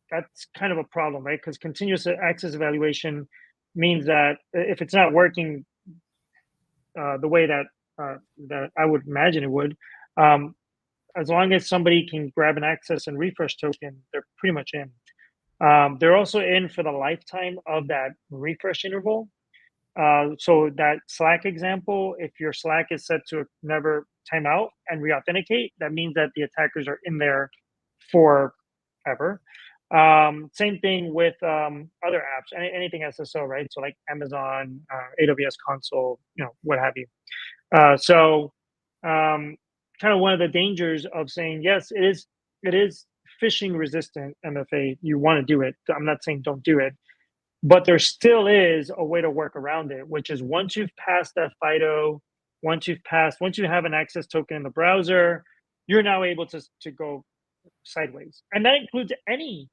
That's kind of a problem, right? Because continuous access evaluation means that if it's not working the way that I would imagine it would, as long as somebody can grab an access and refresh token, they're pretty much in. They're also in for the lifetime of that refresh interval. So that Slack example, if your Slack is set to never time out and re-authenticate, that means that the attackers are in there forever. Same thing with other apps, anything SSO, right? So like Amazon, AWS console, what have you. So kind of one of the dangers of saying, yes, it is phishing resistant MFA. You want to do it. I'm not saying don't do it, but there still is a way to work around it, which is once you've passed that FIDO, once you have an access token in the browser, you're now able to go sideways. And that includes any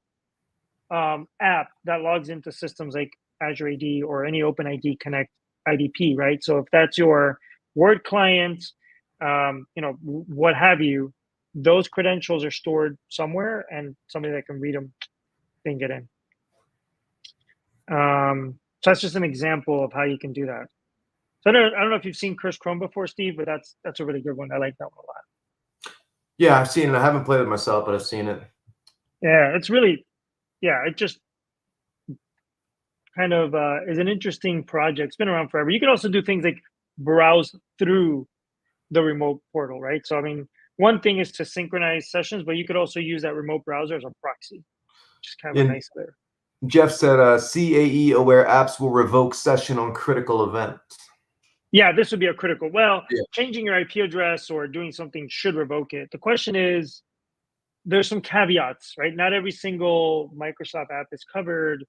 app that logs into systems like Azure AD or any OpenID Connect IDP, right? So if that's your Word client, what have you, those credentials are stored somewhere, and somebody that can read them can get in. So that's just an example of how you can do that. So I don't know if you've seen Curse Chrome before, Steve, but that's a really good one. I like that one a lot. Yeah, I've seen it. I haven't played it myself, but I've seen it. Yeah, it's really, it just kind of is an interesting project. It's been around forever. You can also do things like browse through the remote portal, right? So, I mean, one thing is to synchronize sessions, but you could also use that remote browser as a proxy, which is kind of a And nice layer. Jeff said CAE aware apps will revoke session on critical events. Yeah, this would be a critical. Well, Yeah. changing your IP address or doing something should revoke it. The question is, there's some caveats, right? Not every single Microsoft app is covered.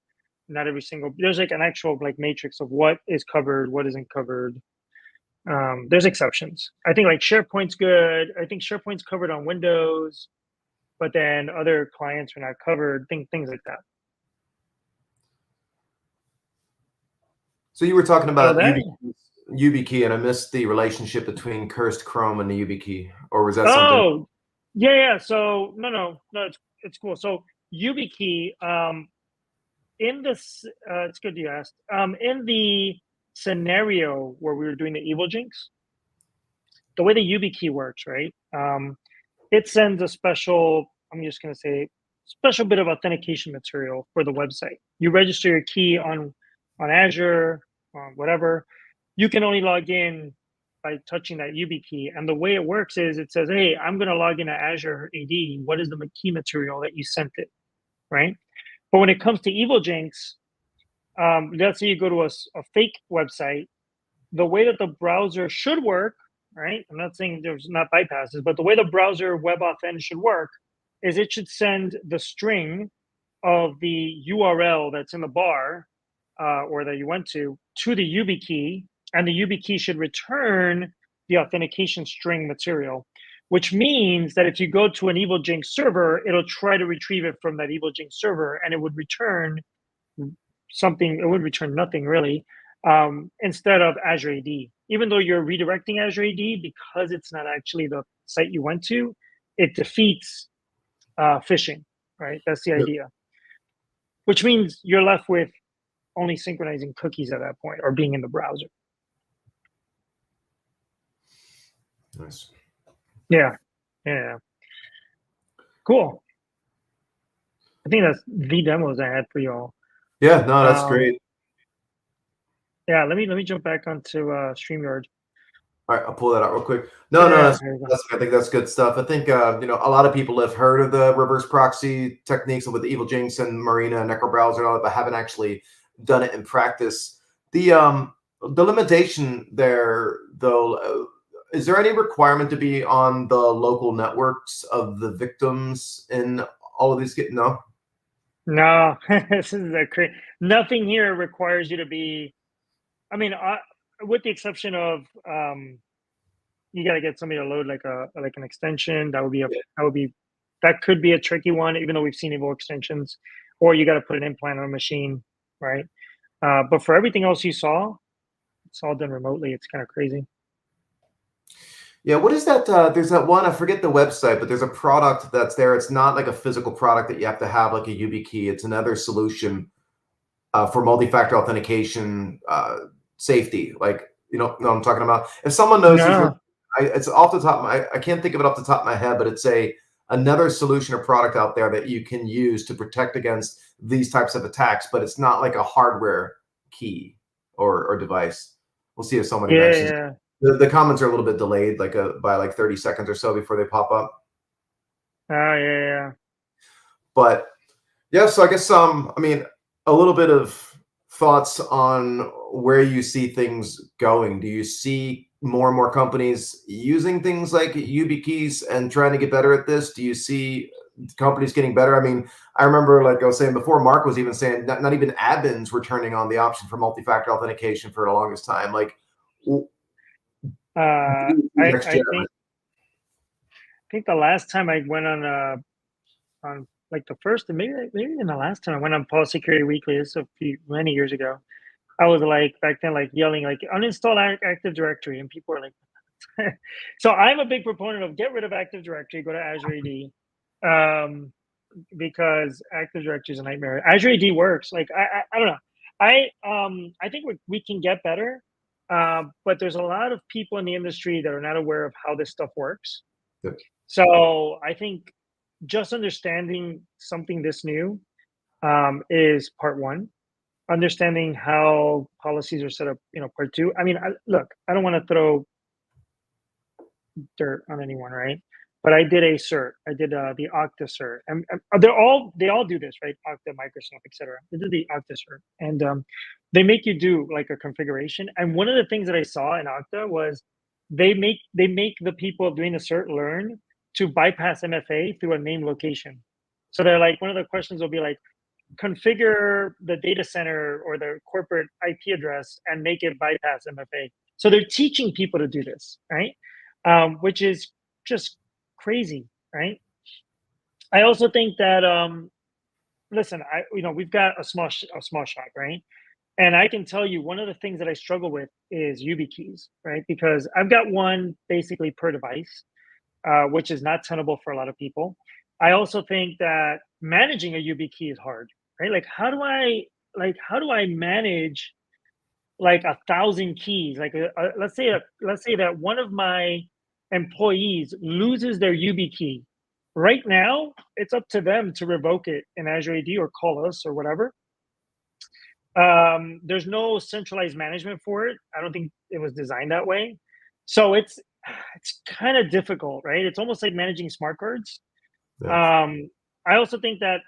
Not every single, there's like an actual like matrix of what is covered, what isn't covered. There's exceptions. I think like SharePoint's good. I think SharePoint's covered on Windows, but then other clients are not covered. Things like that. So you were talking about that YubiKey, and I missed the relationship between Cursed Chrome and the YubiKey, or was that something? Oh, yeah. So no, it's cool. So YubiKey, in this, it's good you asked. In the scenario where we were doing the evil jinx, the way the YubiKey works, right? It sends a special, I'm just going to say, special bit of authentication material for the website. You register your key on Azure, whatever. You can only log in by touching that YubiKey. And the way it works is it says, hey, I'm going to log into Azure AD. What is the key material that you sent it, right? But when it comes to evil jinx, let's say you go to a fake website, the way that the browser should work, right? I'm not saying there's not bypasses, but the way the browser WebAuthn should work is it should send the string of the URL that's in the bar or that you went to the YubiKey, and the YubiKey should return the authentication string material, which means that if you go to an Evil Jinx server, it'll try to retrieve it from that Evil Jinx server, and it would return something. It would return nothing really, instead of Azure AD. Even though you're redirecting Azure AD, because it's not actually the site you went to, it defeats phishing, right? That's the idea. Which means you're left with only synchronizing cookies at that point or being in the browser. Nice. Yeah. Cool. I think that's the demos I had for y'all. Yeah, no, that's great. Yeah, let me jump back onto StreamYard. All right, I'll pull that out real quick. No, I think that's good stuff. I think a lot of people have heard of the reverse proxy techniques with the Evil Jinx and Marina and Necrobrowser and all that, but haven't actually done it in practice. The limitation there, though, is there any requirement to be on the local networks of the victims in all of these? No, this is nothing here requires you to be. I mean, with the exception of you got to get somebody to load like an extension. That could be a tricky one, even though we've seen evil extensions. Or you got to put an implant on a machine, right? But for everything else you saw, it's all done remotely. It's kind of crazy. Yeah, what is that? There's that one, I forget the website, but there's a product that's there. It's not like a physical product that you have to have like a YubiKey. It's another solution for multi-factor authentication safety. Like, know what I'm talking about? If someone knows, it's off the top. I can't think of it off the top of my head, but it's another solution or product out there that you can use to protect against these types of attacks, but it's not like a hardware key or device. We'll see if somebody mentions it. The comments are a little bit delayed, by like 30 seconds or so before they pop up. Yeah. But Yeah, so I guess I mean, a little bit of thoughts on where you see things going. Do you see more and more companies using things like YubiKeys and trying to get better at this? Do you see companies getting better? I mean, I remember, like I was saying before, Mark was even saying not even admins were turning on the option for multi-factor authentication for the longest time. Like, next I gen. think the last time I went on like the first, maybe even the last time I went on Policy Security Weekly, this is many years ago. I was like back then, like yelling, like uninstall Active Directory, and people are like, so I'm a big proponent of get rid of Active Directory, go to Azure AD, because Active Directory is a nightmare. Azure AD works. Like I don't know. I think we can get better, but there's a lot of people in the industry that are not aware of how this stuff works. So I think just understanding something this new is part one. Understanding how policies are set up, part two. I mean, look, I don't want to throw dirt on anyone, right? But I did a cert. I did the Okta cert, and they all do this, right? Okta, Microsoft, etc. They did the Okta cert, and they make you do like a configuration. And one of the things that I saw in Okta was they make the people doing the cert learn to bypass MFA through a name location. So they're like, one of the questions will be like, configure the data center or the corporate IP address and make it bypass MFA. So they're teaching people to do this, right? Which is just crazy, right? I also think that listen, we've got a small shop, right? And I can tell you one of the things that I struggle with is YubiKeys, right? Because I've got one basically per device, which is not tenable for a lot of people. I also think that managing a YubiKey is hard, right? Like how do I manage like 1,000 keys? Like let's say that one of my employees loses their YubiKey. Right now, it's up to them to revoke it in Azure AD or call us or whatever. There's no centralized management for it. I don't think it was designed that way. So it's kind of difficult, right? It's almost like managing smart cards. Yeah. I also think that,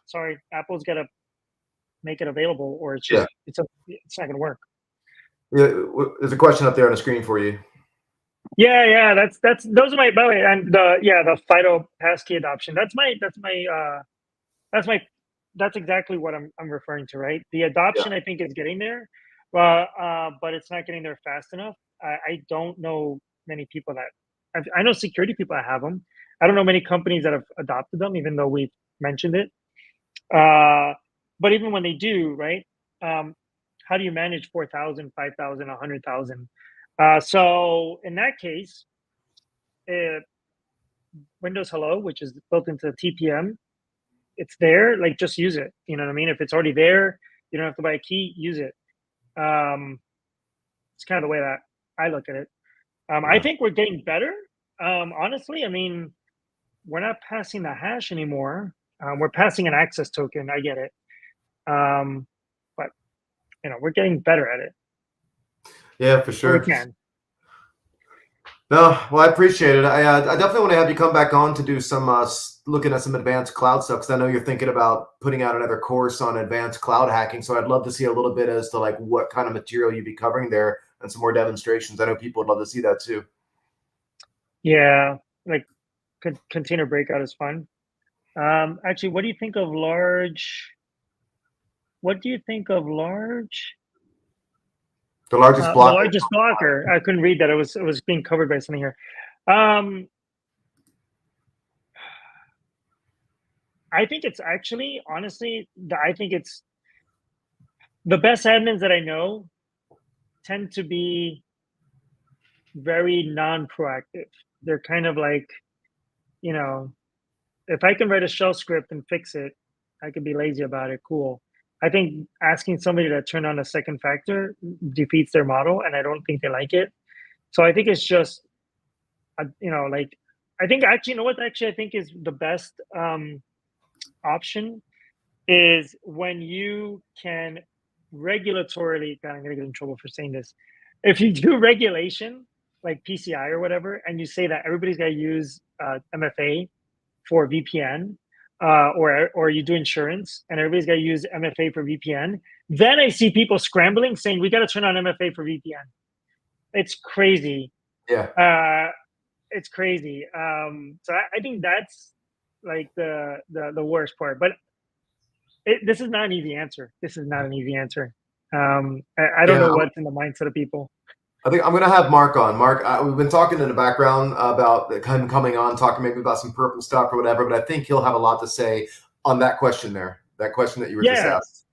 sorry, Apple's got to make it available, or Yeah. it's not going to work. Yeah, there's a question up there on the screen for you. Yeah. That's those are my, by the way, and the FIDO passkey adoption. That's my that's exactly what I'm referring to, right? The Yeah. adoption I think is getting there, but it's not getting there fast enough. I don't know many people that I know security people that have them. I don't know many companies that have adopted them, even though we've mentioned it. But even when they do, right? Um, how do you manage 4,000, 5,000, 100,000? So in that case, uh, Windows Hello, which is built into TPM, it's there. Like just use it. You know what I mean? If it's already there, you don't have to buy a key. Use it. Um, it's kind of the way that I look at it. I Yeah. think we're getting better. Honestly, I mean, we're not passing the hash anymore. We're passing an access token. I get it. But we're getting better at it. Yeah, for Or we sure. can. No, well, I appreciate it. I definitely want to have you come back on to do some looking at some advanced cloud stuff, because I know you're thinking about putting out another course on advanced cloud hacking. So I'd love to see a little bit as to like what kind of material you'd be covering there and some more demonstrations. I know people would love to see that too. Yeah, like container breakout is fun. Actually, what do you think of large? What do you think of large? The largest The block. largest blocker. I couldn't read that. It was being covered by something here. Um, I think it's actually, honestly, I think it's the best admins that I know tend to be very non-proactive. They're kind of like, you know, if I can write a shell script and fix it, I could be lazy about it. Cool. I think asking somebody to turn on a second factor defeats their model, and I don't think they like it. So I think it's just, like, I think actually, I think is the best option is when you can regulatorily, God, I'm going to get in trouble for saying this. If you do regulation, like PCI or whatever, and you say that everybody's got to use MFA for VPN, or you do insurance, and everybody's got to use MFA for VPN. Then I see people scrambling saying we got to turn on MFA for VPN. It's crazy. Yeah. It's crazy. So I think that's like the worst part. But this is not an easy answer. This is not an easy answer. I don't know what's in the mindset of people. I think I'm going to have Mark on. Mark, we've been talking in the background about him coming on, talking maybe about some purple stuff or whatever, but I think he'll have a lot to say on that question there, that question that you were just asked.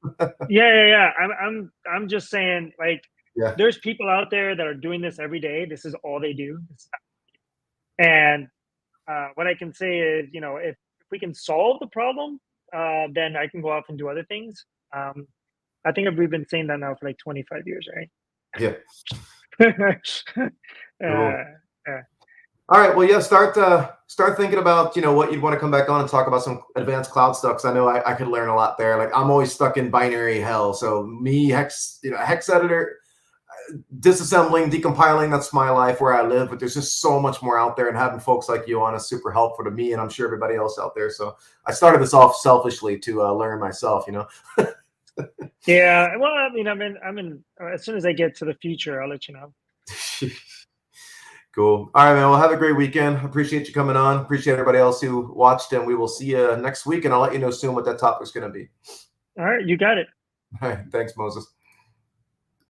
Yeah. I'm just saying, like, yeah. There's people out there that are doing this every day. This is all they do. And what I can say is, if we can solve the problem, then I can go off and do other things. I think we've been saying that now for like 25 years, right? Yeah. Cool. All right. Well, yeah. Start thinking about what you'd want to come back on and talk about some advanced cloud stuff. Because I know I could learn a lot there. Like I'm always stuck in binary hell. So me hex editor, disassembling, decompiling. That's my life where I live. But there's just so much more out there, and having folks like you on is super helpful to me, and I'm sure everybody else out there. So I started this off selfishly to learn myself. Yeah. Well, I mean, I'm in. As soon as I get to the future, I'll let you know. Cool. All right, man. Well, have a great weekend. Appreciate you coming on. Appreciate everybody else who watched, and we will see you next week. And I'll let you know soon what that topic's going to be. All right, you got it. All right. Thanks, Moses.